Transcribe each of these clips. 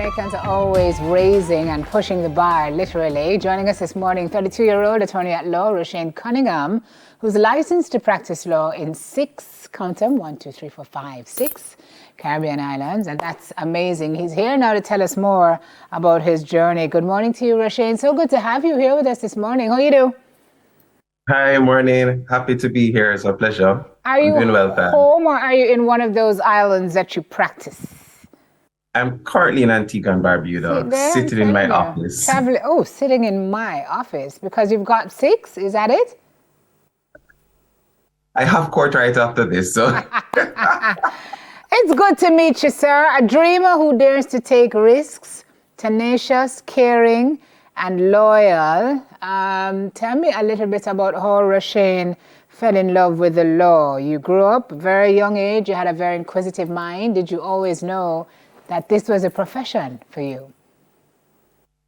Jamaicans are always raising and pushing the bar, literally. Joining us this morning, 32-year-old attorney at law, Rushaine Cunningham, who's licensed to practice law in count them, 1, 2, 3, 4, 5, 6 Caribbean islands. And that's amazing. He's here now to tell us more about his journey. Good morning to you, Rushaine. So good to have you here with us this morning. How you do? Hi, morning. Happy to be here. It's a pleasure. Are you doing well, Pam. home or are you in one of those islands that you practice? I'm currently in Antigua and Barbuda, sitting in my office. Sitting in my office because you've got 6, is that it? I have court right after this, so. It's good to meet you, sir. A dreamer who dares to take risks, tenacious, caring, and loyal. Tell me a little bit about how Rushaine fell in love with the law. You grew up very young age, you had a very inquisitive mind. Did you always know that this was a profession for you?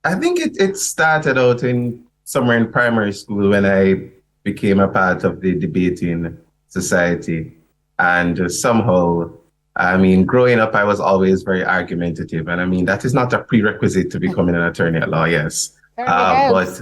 I think it started out in somewhere in primary school when I became a part of the debating society. And somehow, growing up, I was always very argumentative. And that is not a prerequisite to becoming an attorney at law, yes. But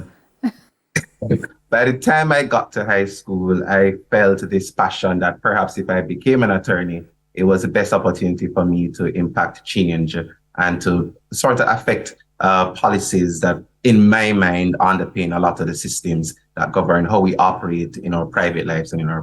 by the time I got to high school, I felt this passion that perhaps if I became an attorney, it was the best opportunity for me to impact change and to sort of affect policies that, in my mind, underpin a lot of the systems that govern how we operate in our private lives and in our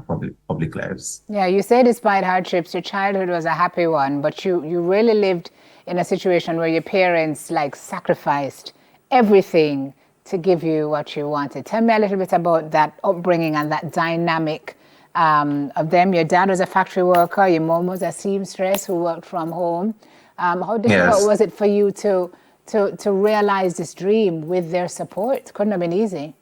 public lives. Yeah, you say despite hardships, your childhood was a happy one, but you really lived in a situation where your parents sacrificed everything to give you what you wanted. Tell me a little bit about that upbringing and that dynamic of them. Your dad was a factory worker, your mom was a seamstress who worked from home. How difficult was it for you to realize this dream with their support? Couldn't have been easy.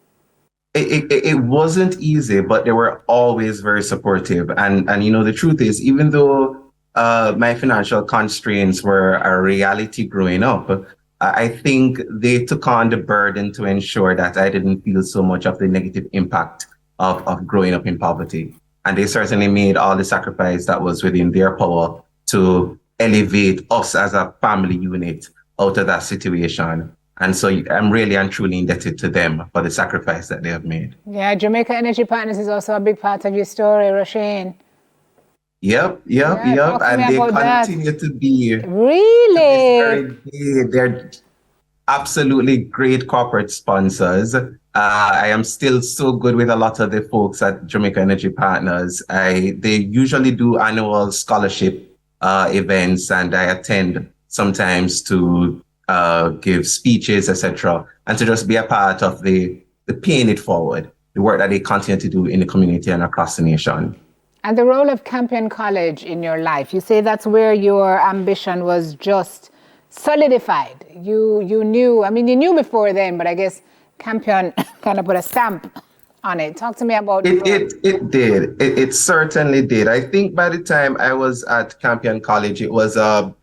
It wasn't easy, but they were always very supportive. And the truth is, even though my financial constraints were a reality growing up, I think they took on the burden to ensure that I didn't feel so much of the negative impact of growing up in poverty. And they certainly made all the sacrifice that was within their power to elevate us as a family unit out of that situation. And so I'm really and truly indebted to them for the sacrifice that they have made. Yeah, Jamaica Energy Partners is also a big part of your story, Rushaine. Yep. And they continue to be. Really? They're absolutely great corporate sponsors. I am still so good with a lot of the folks at Jamaica Energy Partners. They usually do annual scholarship events, and I attend sometimes to give speeches, etc., and to just be a part of the paying it forward, the work that they continue to do in the community and across the nation. And the role of Campion College in your life, you say that's where your ambition was just solidified. You knew, you knew before then, but I guess Campion kind of put a stamp on it. Talk to me about it. It did. It certainly did. I think by the time I was at Campion College, it was a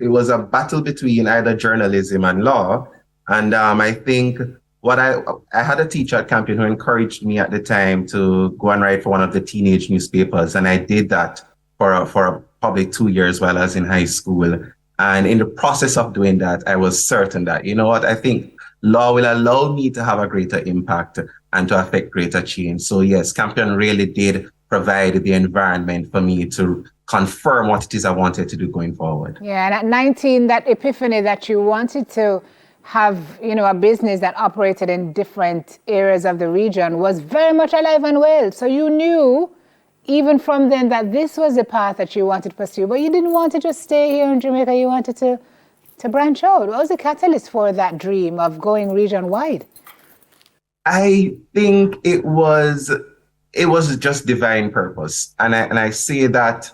battle between either journalism and law. And I think I had a teacher at Campion who encouraged me at the time to go and write for one of the teenage newspapers. And I did that for probably 2 years while I was in high school. And in the process of doing that, I was certain that, I think law will allow me to have a greater impact and to affect greater change. So yes, Campion really did provide the environment for me to confirm what it is I wanted to do going forward. Yeah, and at 19, that epiphany that you wanted to have, a business that operated in different areas of the region was very much alive and well. So you knew even from then that this was the path that you wanted to pursue, but you didn't want to just stay here in Jamaica. You wanted to branch out. What was the catalyst for that dream of going region-wide? I think it was just divine purpose. And I say that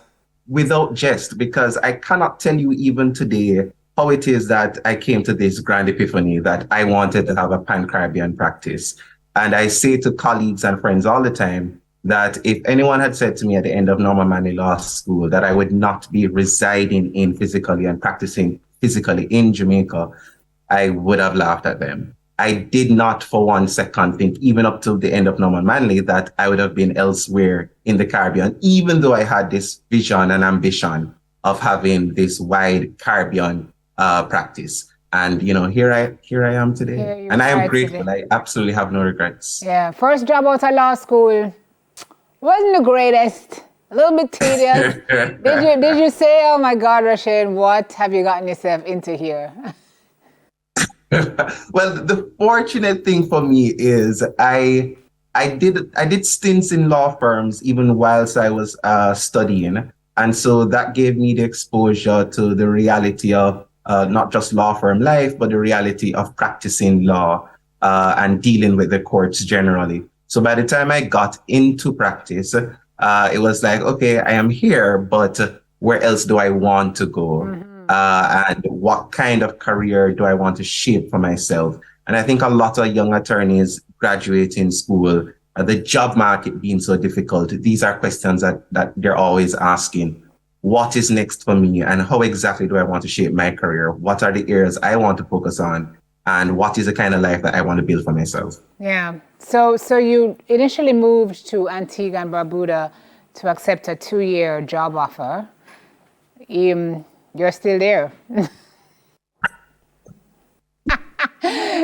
without jest, because I cannot tell you even today how it is that I came to this grand epiphany that I wanted to have a pan-Caribbean practice. And I say to colleagues and friends all the time that if anyone had said to me at the end of Normal Manley Law School that I would not be residing in physically and practicing physically in Jamaica, I would have laughed at them. I did not for 1 second think, even up to the end of Normal Manley, that I would have been elsewhere in the Caribbean, even though I had this vision and ambition of having this wide Caribbean practice. And here I am today. Here you And I am are today. grateful. I absolutely have no regrets. Yeah, first job out of law school wasn't the greatest. A little bit tedious. Did you say, oh my God, Rushaine, what have you gotten yourself into here? Well, the fortunate thing for me is I did stints in law firms even whilst I was studying, and so that gave me the exposure to the reality of not just law firm life, but the reality of practicing law and dealing with the courts generally. So by the time I got into practice, it was like, okay, I am here, but where else do I want to go? And what kind of career do I want to shape for myself? And I think a lot of young attorneys graduating school, the job market being so difficult, these are questions that they're always asking. What is next for me, and how exactly do I want to shape my career? What are the areas I want to focus on? And what is the kind of life that I want to build for myself? Yeah. So you initially moved to Antigua and Barbuda to accept a 2-year job offer. You're still there.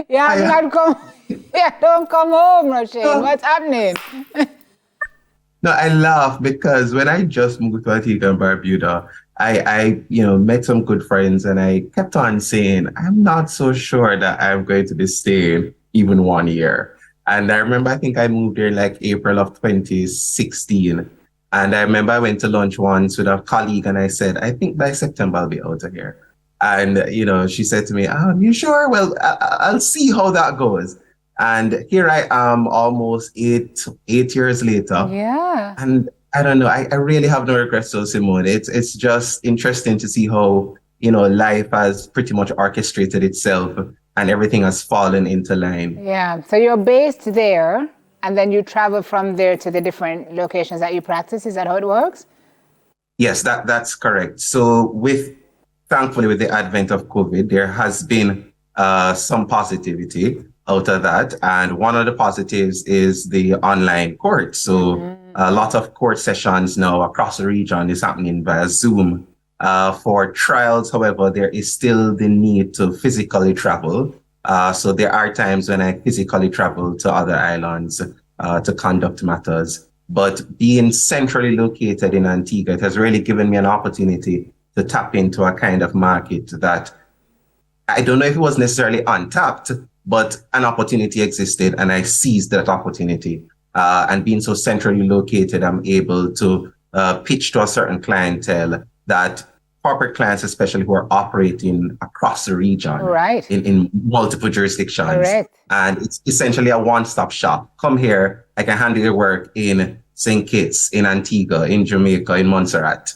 Yeah, not come. Yeah, don't come home, Rushaine. What's happening? No, I laugh because when I just moved to Antigua and Barbuda, I met some good friends, and I kept on saying, I'm not so sure that I'm going to be staying even 1 year. And I remember, I think I moved there like April of 2016. And I remember I went to lunch once with a colleague, and I said, I think by September I'll be out of here. And, she said to me, you sure? Well, I'll see how that goes. And here I am almost eight years later. Yeah. And I don't know, I really have no regrets, so Simone. It's just interesting to see how, life has pretty much orchestrated itself and everything has fallen into line. Yeah. So you're based there, and then you travel from there to the different locations that you practice. Is that how it works? Yes, that's correct. So thankfully, with the advent of COVID, there has been some positivity out of that. And one of the positives is the online court. So a lot of court sessions now across the region is happening via Zoom. For trials, however, there is still the need to physically travel. So there are times when I physically travel to other islands to conduct matters. But being centrally located in Antigua, it has really given me an opportunity to tap into a kind of market that I don't know if it was necessarily untapped, but an opportunity existed, and I seized that opportunity. And being so centrally located, I'm able to pitch to a certain clientele, that corporate clients, especially who are operating across the region, Right. in multiple jurisdictions. Correct. And it's essentially a one-stop shop. Come here, I can handle your work in St. Kitts, in Antigua, in Jamaica, in Montserrat.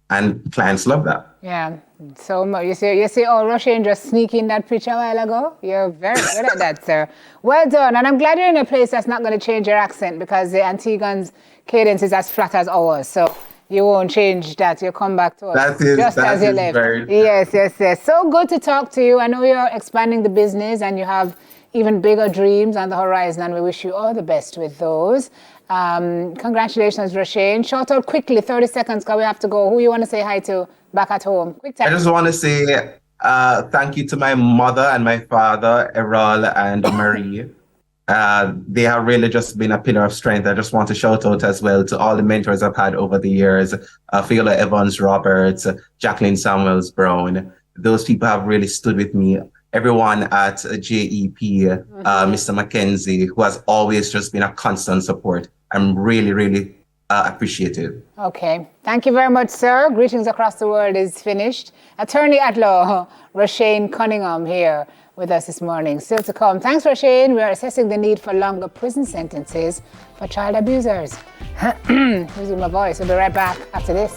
And clients love that. Yeah. So you see, oh, Rushaine just sneaking that picture a while ago. You're very good at that, sir. Well done. And I'm glad you're in a place that's not going to change your accent, because the Antiguans' cadence is as flat as ours. So you won't change that. You'll come back to us just as you left. Yes. So good to talk to you. I know you're expanding the business and you have even bigger dreams on the horizon, and we wish you all the best with those. Congratulations, Rushaine. Shout out quickly, 30 seconds, because we have to go. Who you want to say hi to back at home? Quick time. I just want to say thank you to my mother and my father, Errol and Marie. They have really just been a pillar of strength. I just want to shout out as well to all the mentors I've had over the years, Fiona Evans Roberts, Jacqueline Samuels Brown. Those people have really stood with me. Everyone at JEP, Mr. Mackenzie, who has always just been a constant support. I'm really appreciative. Okay. Thank you very much, sir. Greetings across the world is finished. Attorney at law, Rushaine Cunningham here with us this morning. Still to come. Thanks, Rushaine. We are assessing the need for longer prison sentences for child abusers. Losing my voice. We'll be right back after this.